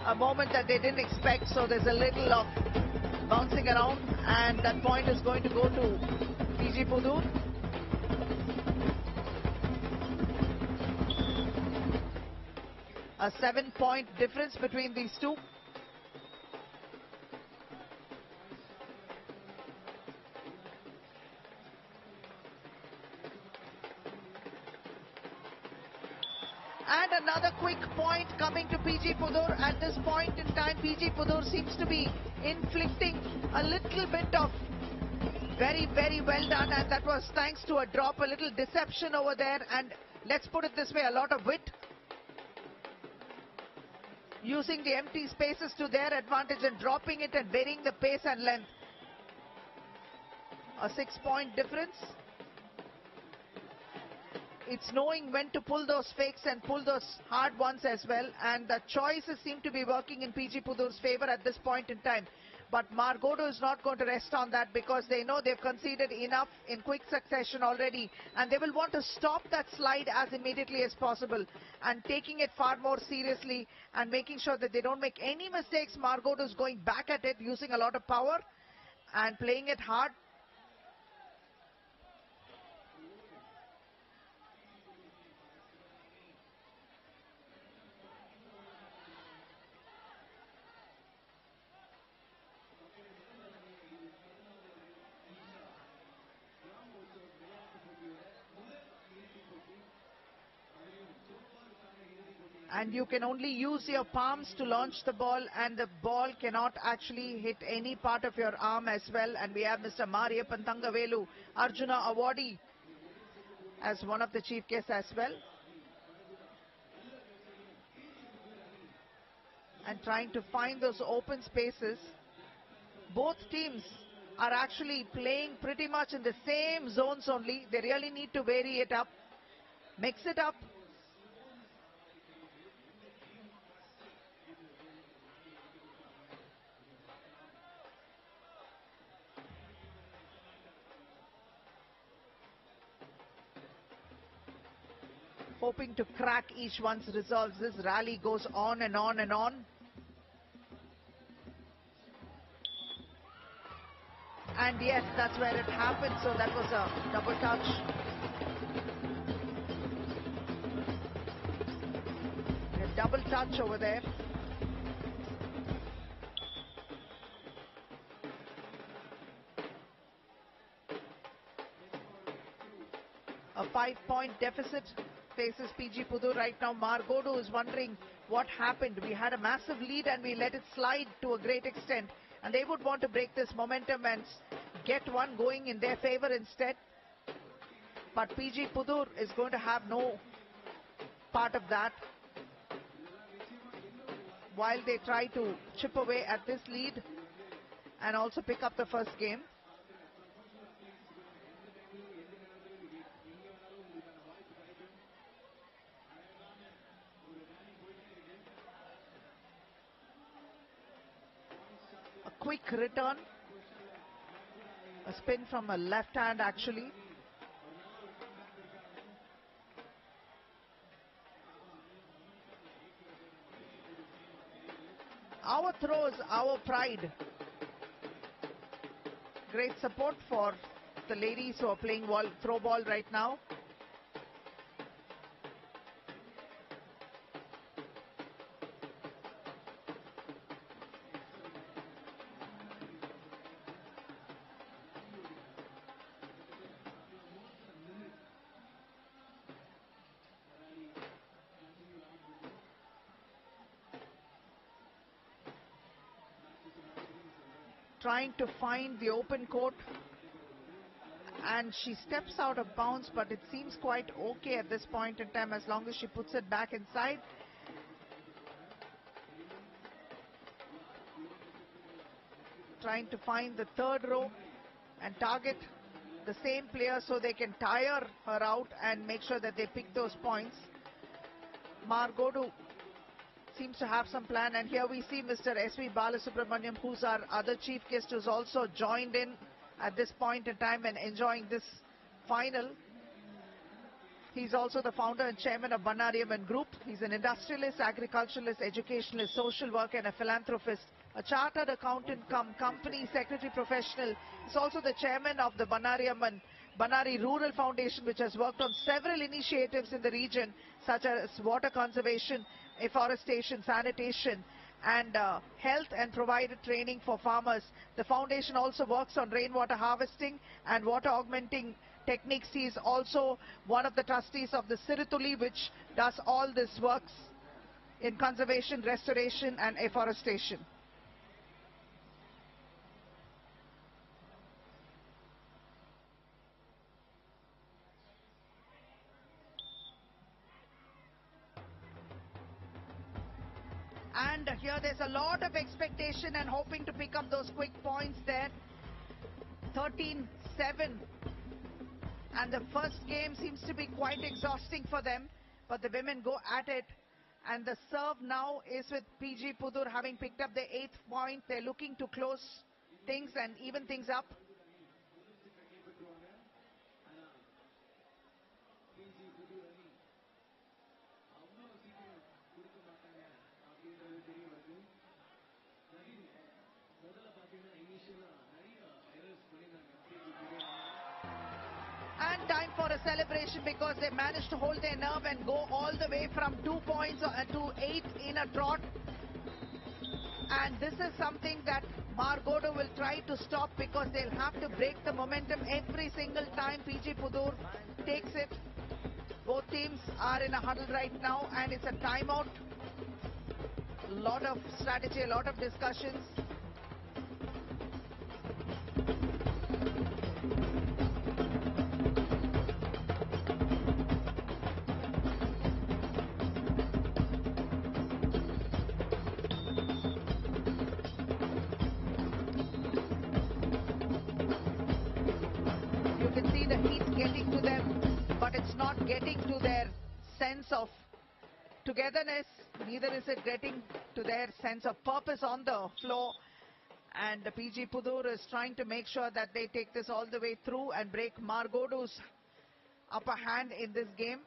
Speaker 1: a moment that they didn't expect, so there's a little of bouncing around, and that point is going to go to PG Pudur. A 7-point difference between these two. And another quick point coming to PG Pudur. At this point in time, PG Pudur seems to be inflicting a little bit of very, very well done, and that was thanks to a drop, a little deception over there, and let's put it this way, a lot of wit. Using the empty spaces to their advantage and dropping it and varying the pace and length. A 6-point difference. It's knowing when to pull those fakes and pull those hard ones as well, and the choices seem to be working in PG Pudur's favor at this point in time. But Margodo is not going to rest on that, because they know they've conceded enough in quick succession already, and they will want to stop that slide as immediately as possible, and taking it far more seriously and making sure that they don't make any mistakes. Margodo is going back at it, using a lot of power and playing it hard. And you can only use your palms to launch the ball, and the ball cannot actually hit any part of your arm as well. And we have Mr. Mariyappan Thangavelu, Arjuna awardee, as one of the chief guests as well. And trying to find those open spaces. Both teams are actually playing pretty much in the same zones only. They really need to vary it up, mix it up. Hoping to crack each one's resolves. This rally goes on and on and on. And yes, that's where it happened. So that was a double touch. A double touch over there. A 5-point deficit faces PG Pudur right now. Margodo is wondering what happened. We had a massive lead and we let it slide to a great extent, and they would want to break this momentum and get one going in their favor instead. But PG Pudur is going to have no part of that while they try to chip away at this lead and also pick up the first game. Quick return, a spin from a left hand actually. Our throws, our pride. Great support for the ladies who are playing throw ball right now. Trying to find the open court, and she steps out of bounds, but it seems quite okay at this point in time as long as she puts it back inside. Trying to find the third row and target the same player so they can tire her out and make sure that they pick those points. Margodu seems to have some plan, and here we see Mr. SV Balasubramaniam, who's our other chief guest, who's also joined in at this point in time and enjoying this final. He's also the founder and chairman of Bannari Amman Group. He's an industrialist, agriculturalist, educationalist, social worker and a philanthropist, a chartered accountant cum company secretary professional. He's also the chairman of the Bannari Rural Foundation, which has worked on several initiatives in the region, such as water conservation, afforestation, sanitation, and health, and provided training for farmers. The foundation also works on rainwater harvesting and water augmenting techniques. He is also one of the trustees of the Sirutuli, which does all this works in conservation, restoration and afforestation. And here there's a lot of expectation and hoping to pick up those quick points there. 13-7. And the first game seems to be quite exhausting for them. But the women go at it. And the serve now is with PG Pudur having picked up the 8th point. They're looking to close things and even things up. And time for a celebration, because they managed to hold their nerve and go all the way from 2 points to 8 in a trot. And this is something that Margodu will try to stop, because they'll have to break the momentum every single time PG Pudur takes it. Both teams are in a huddle right now and it's a timeout. A lot of strategy, a lot of discussions. You can see the heat getting to them, but it's not getting to their sense of togetherness, neither is it getting to their sense of purpose on the floor. And the PG Pudur is trying to make sure that they take this all the way through and break Margodu's upper hand in this game.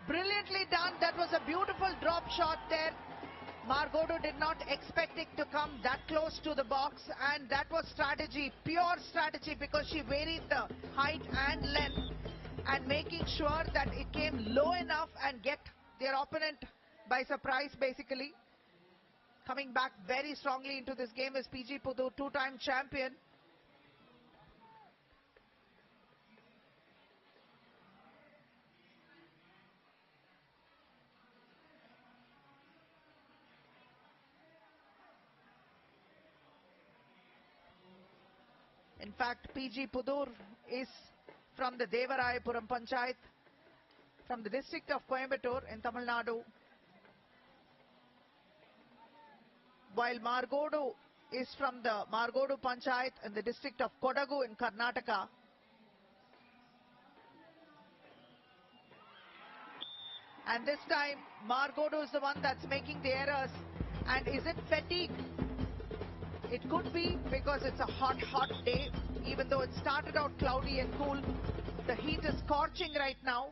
Speaker 1: Brilliantly done. That was a beautiful drop shot there. Margodu did not expect it to come that close to the box, and that was strategy, pure strategy, because she varied the height and length and making sure that it came low enough and get their opponent by surprise, basically. Coming back very strongly into this game is PG Pudur, two-time champion. In fact, PG Pudur is from the Devarayapuram Panchayat, from the district of Coimbatore in Tamil Nadu, while Margodu is from the Margodu Panchayat in the district of Kodagu in Karnataka. And this time, Margodu is the one that's making the errors. And is it fatigue? It could be, because it's a hot, hot day. Even though it started out cloudy and cool, the heat is scorching right now.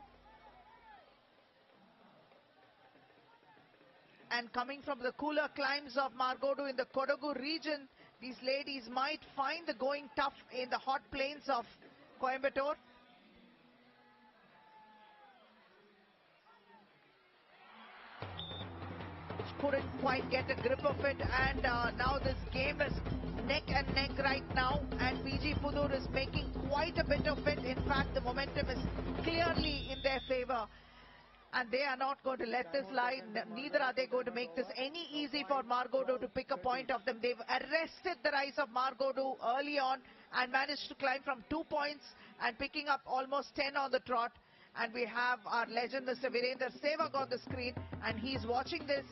Speaker 1: And coming from the cooler climes of Margodu in the Kodagu region, these ladies might find the going tough in the hot plains of Coimbatore. Couldn't quite get a grip of it, and now this game is neck and neck right now, and PG Pudur Pudur is making quite a bit of it. In fact, the momentum is clearly in their favor. And they are not going to let this lie. Neither are they going to make this any easy for Margodo to pick a point of them. They've arrested the rise of Margodo early on and managed to climb from 2 points and picking up almost 10 on the trot. And we have our legend, Mr. Virender Sehwag, on the screen, and he's watching this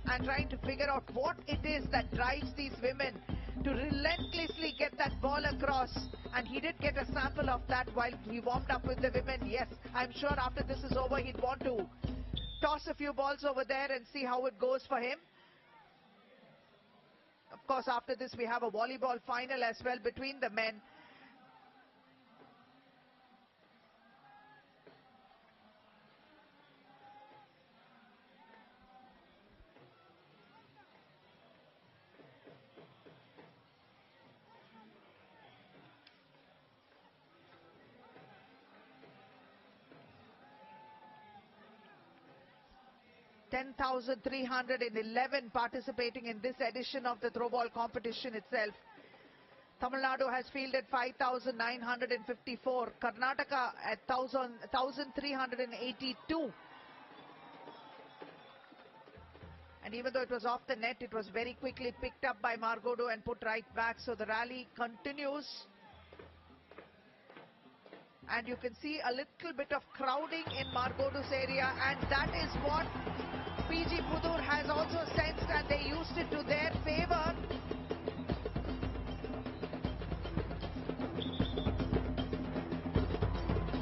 Speaker 1: and trying to figure out what it is that drives these women to relentlessly get that ball across. And he did get a sample of that while he warmed up with the women. Yes, I'm sure after this is over, he'd want to toss a few balls over there and see how it goes for him. Of course, after this, we have a volleyball final as well between the men. $10,311 participating in this edition of the throwball competition itself. Tamil Nadu has fielded 5,954. Karnataka at 1,382. And even though it was off the net, it was very quickly picked up by Margodo and put right back. So the rally continues. And you can see a little bit of crowding in Margodo's area, and that is what PG Pudur has also sensed, and they used it to their favor.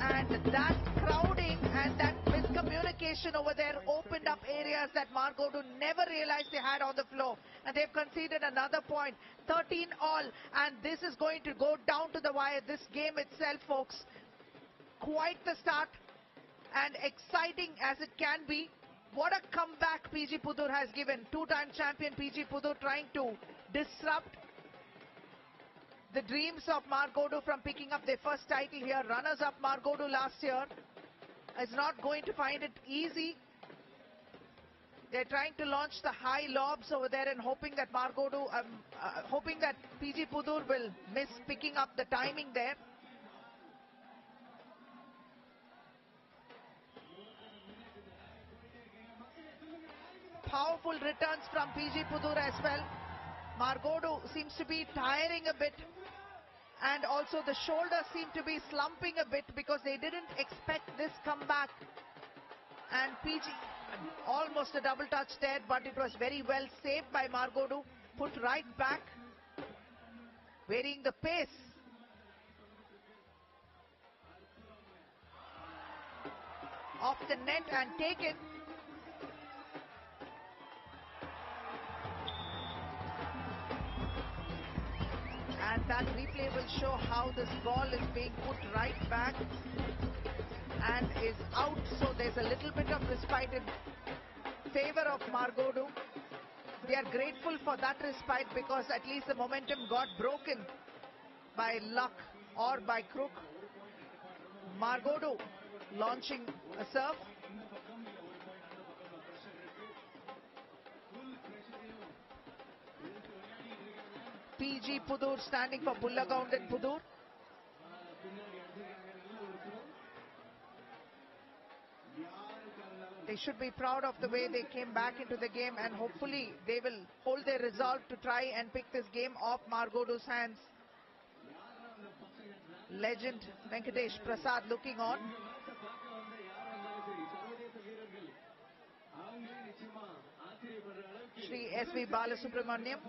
Speaker 1: And that crowding and that miscommunication over there opened up areas that Margodo never realized they had on the floor. And they've conceded another point, 13 all, and this is going to go down to the wire. This game itself, folks, quite the start and exciting as it can be. What a comeback PG Pudur has given. Two-time champion PG Pudur trying to disrupt the dreams of Margodo from picking up their first title here. Runners-up Margodo last year is not going to find it easy. They're trying to launch the high lobs over there and hoping that hoping that PG Pudur will miss picking up the timing there. Powerful returns from PG Pudur as well. Margodo seems to be tiring a bit, and also the shoulders seem to be slumping a bit because they didn't expect this comeback. And PG, almost a double touch there, but it was very well saved by Margodo. Put right back, varying the pace. Off the net and taken. And that replay will show how this ball is being put right back and is out. So there's a little bit of respite in favor of Margodo. They are grateful for that respite because at least the momentum got broken by luck or by crook. Margodo launching a serve. PG Pudur standing for Pullagaund and Pudur. They should be proud of the way they came back into the game, and hopefully they will hold their resolve to try and pick this game off Margodo's hands. Legend Venkatesh Prasad looking on. Shri SV Balasubramaniam.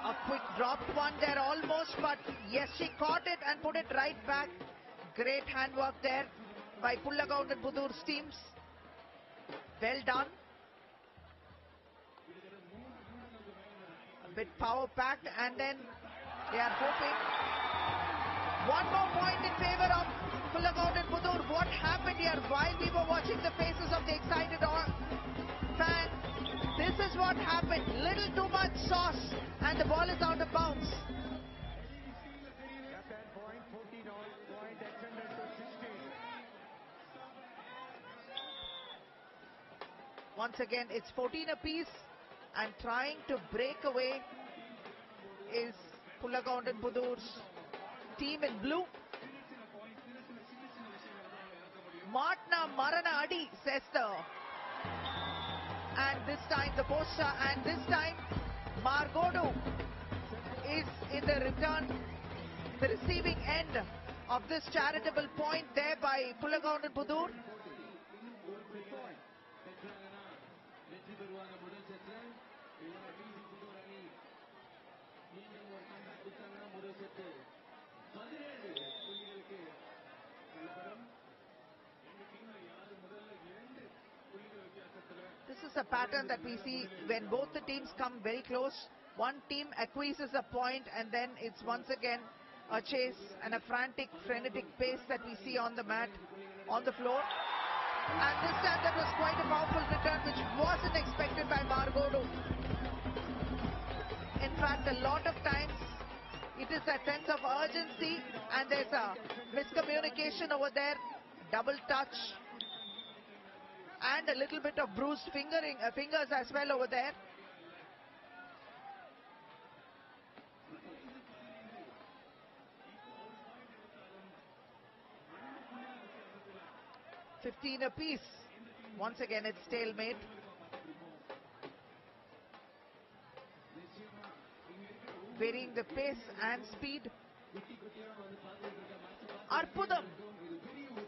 Speaker 1: A quick dropped one there almost, but yes, she caught it and put it right back. Great handwork there by Pullagaund and Pudur's teams. Well done. A bit power packed, and then they are hoping. One more point in favor of Pullagaund and Pudur. What happened here while we were watching the faces of the excited fans? what happened? Little too much sauce and the ball is out of bounds. Once again, it's 14 apiece, and trying to break away is Pullagoundanpudur's team in blue. Matna Marana Adi, says and this time the poster, and this time Margodu is in the return, the receiving end of this charitable point there by Pullagoundanpudur. This is a pattern that we see when both the teams come very close. One team acquiesces a point, and then it's once again a chase and a frantic, frenetic pace that we see on the mat, on the floor. And this time that was quite a powerful return, which wasn't expected by Margodu. In fact, a lot of times it is that sense of urgency, and there's a miscommunication over there, double touch, and a little bit of bruised fingers as well over there. $15 apiece. Once again, it's stalemate. Varying the pace and speed. Arpudam,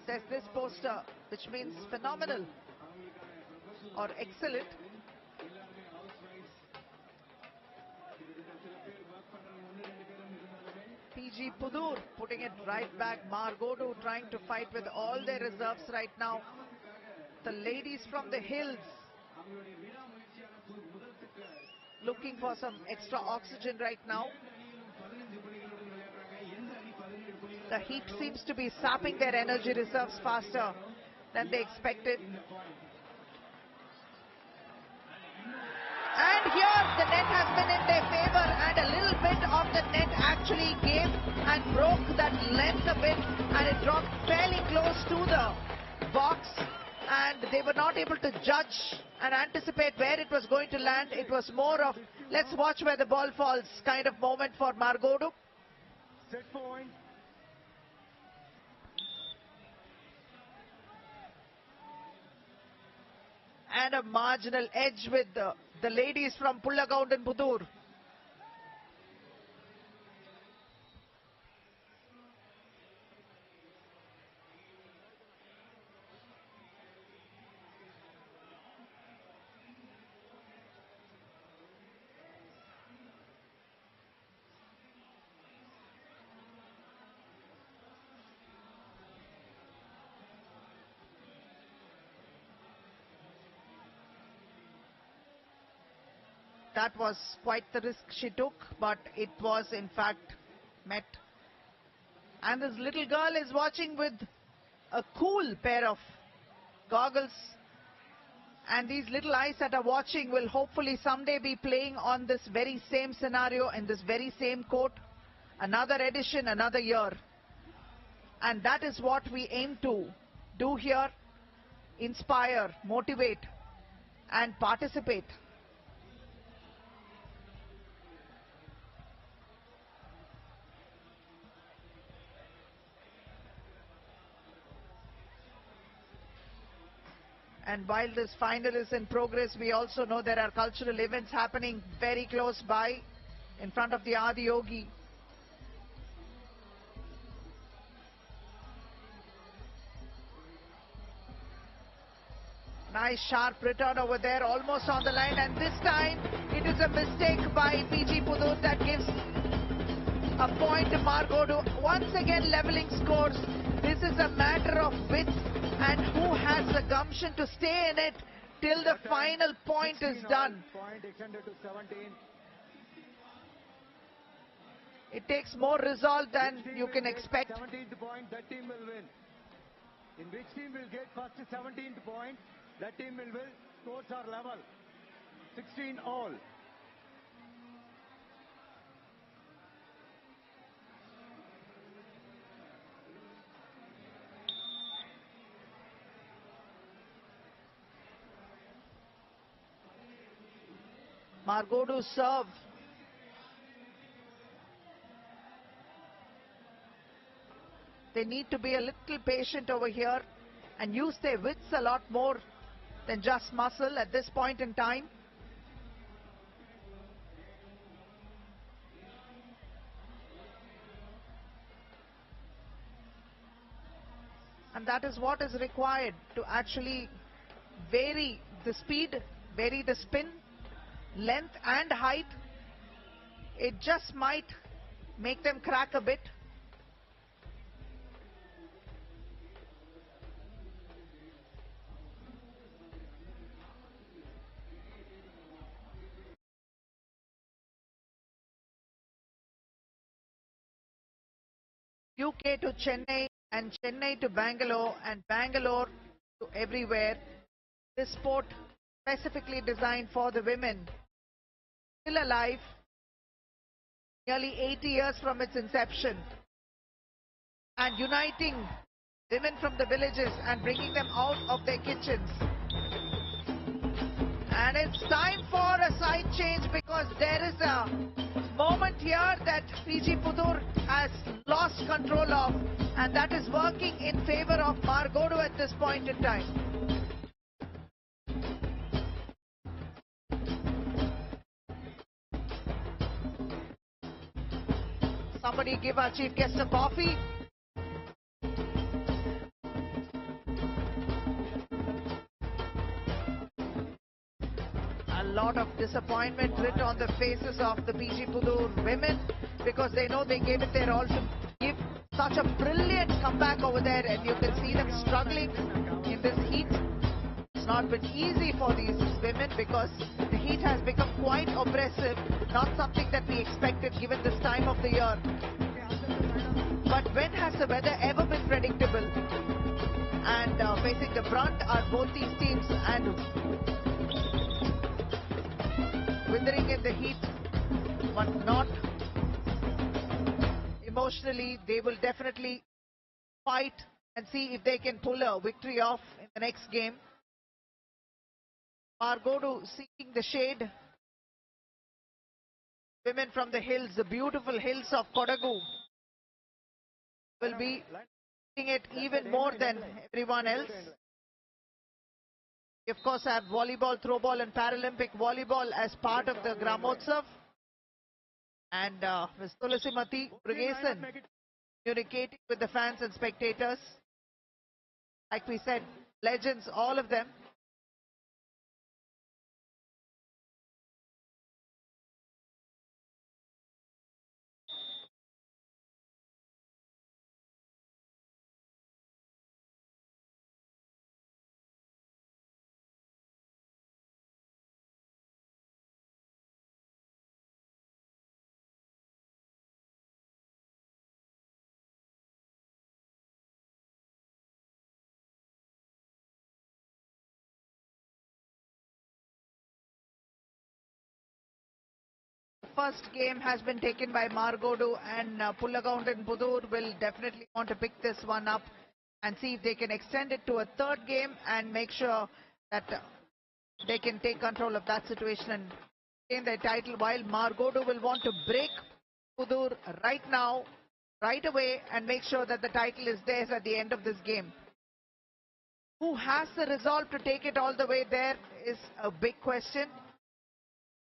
Speaker 1: says this poster, which means phenomenal or excellent. PG Pudur putting it right back. Margodu trying to fight with all their reserves right now. The ladies from the hills looking for some extra oxygen right now. The heat seems to be sapping their energy reserves faster than they expected. And here the net has been in their favor, and a little bit of the net actually gave and broke that length a bit, and it dropped fairly close to the box, and they were not able to judge and anticipate where it was going to land. It was more of, let's watch where the ball falls kind of moment for Margodu.
Speaker 6: Set point.
Speaker 1: And a marginal edge with the ladies from Pullagoundanpudur. That was quite the risk she took, but it was in fact met. And this little girl is watching with a cool pair of goggles. And these little eyes that are watching will hopefully someday be playing on this very same scenario, in this very same court. Another edition, another year. And that is what we aim to do here. Inspire, motivate, and participate. And while this final is in progress, we also know there are cultural events happening very close by, in front of the Adi Yogi. Nice sharp return over there, almost on the line, and this time it is a mistake by PG Pudur that gives a point to Margodu. Once again leveling scores. This is a matter of wits and who has the gumption to stay in it till the final point is done.
Speaker 6: Point extended to 17.
Speaker 1: It takes more resolve than you can expect.
Speaker 6: 17th point, that team will win. In which team will get first 17th point, that team will win. Scores are level. 16 all.
Speaker 1: Margodu serve. They need to be a little patient over here and use their wits a lot more than just muscle at this point in time. And that is what is required to actually vary the speed, vary the spin, length and height. It just might make them crack a bit. UK to Chennai and Chennai to Bangalore and Bangalore to everywhere. This sport specifically designed for the women, still alive, nearly 80 years from its inception, and uniting women from the villages and bringing them out of their kitchens. And it's time for a side change because there is a moment here that PG Pudur has lost control of, and that is working in favor of Margodu at this point in time. Somebody give our chief guest a coffee. A lot of disappointment writ on the faces of the PG Pudur women because they know they gave it their all to give such a brilliant comeback over there, and you can see them struggling in this heat. It's not been easy for these women because the heat has become quite oppressive, not something that we expected given this time of the year. But when has the weather ever been predictable? And facing the brunt are both these teams, and withering in the heat, but not emotionally. They will definitely fight and see if they can pull a victory off in the next game. Margodu seeking the shade. Women from the hills, the beautiful hills of Kodagu, will be seeing it even more than everyone else. We of course have volleyball, throwball and Paralympic volleyball as part of the Gramotsavam. And Ms. Thulasimathi Murugesan communicating with the fans and spectators. Like we said, legends, all of them. First game has been taken by Margodu, and Pullagount and Pudur will definitely want to pick this one up and see if they can extend it to a third game and make sure that they can take control of that situation and gain their title, while Margodu will want to break Pudur right now, right away, and make sure that the title is theirs at the end of this game. Who has the resolve to take it all the way there is a big question.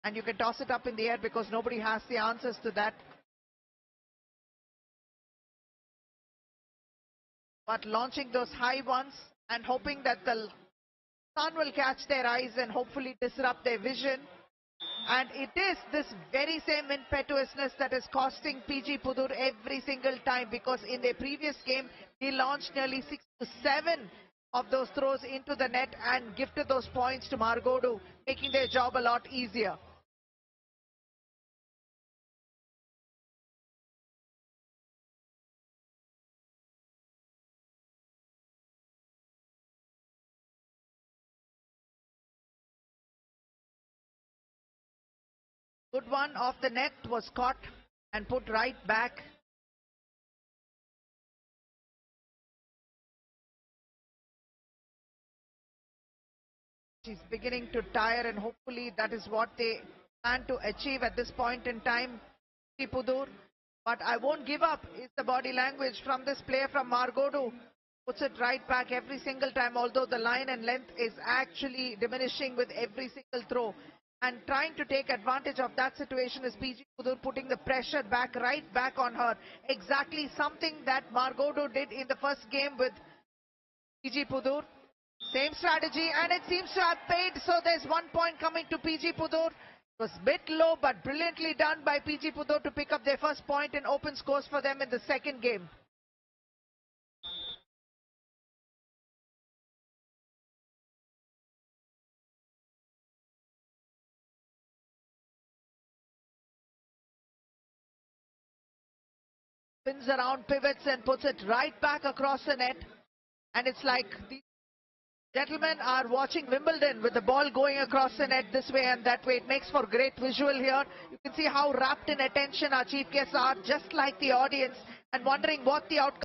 Speaker 1: And you can toss it up in the air because nobody has the answers to that. But launching those high ones and hoping that the sun will catch their eyes and hopefully disrupt their vision. And it is this very same impetuousness that is costing PG Pudur every single time, because in their previous game, he launched nearly 6 to 7 of those throws into the net and gifted those points to Margodu, making their job a lot easier. Good one off the net was caught and put right back. She's beginning to tire, and hopefully that is what they plan to achieve at this point in time, Pudur. But I won't give up is the body language from this player from Margodu. Puts it right back every single time, although the line and length is actually diminishing with every single throw. And trying to take advantage of that situation is PG Pudur, putting the pressure right back on her. Exactly something that Margodu did in the first game with PG Pudur. Same strategy, and it seems to have paid, so there's 1 point coming to PG Pudur. It was a bit low, but brilliantly done by PG Pudur to pick up their first point in open scores for them in the second game. Spins around, pivots, and puts it right back across the net. And it's like the gentlemen are watching Wimbledon with the ball going across the net this way and that way. It makes for great visual here. You can see how rapt in attention our chief guests are, just like the audience, and wondering what the outcome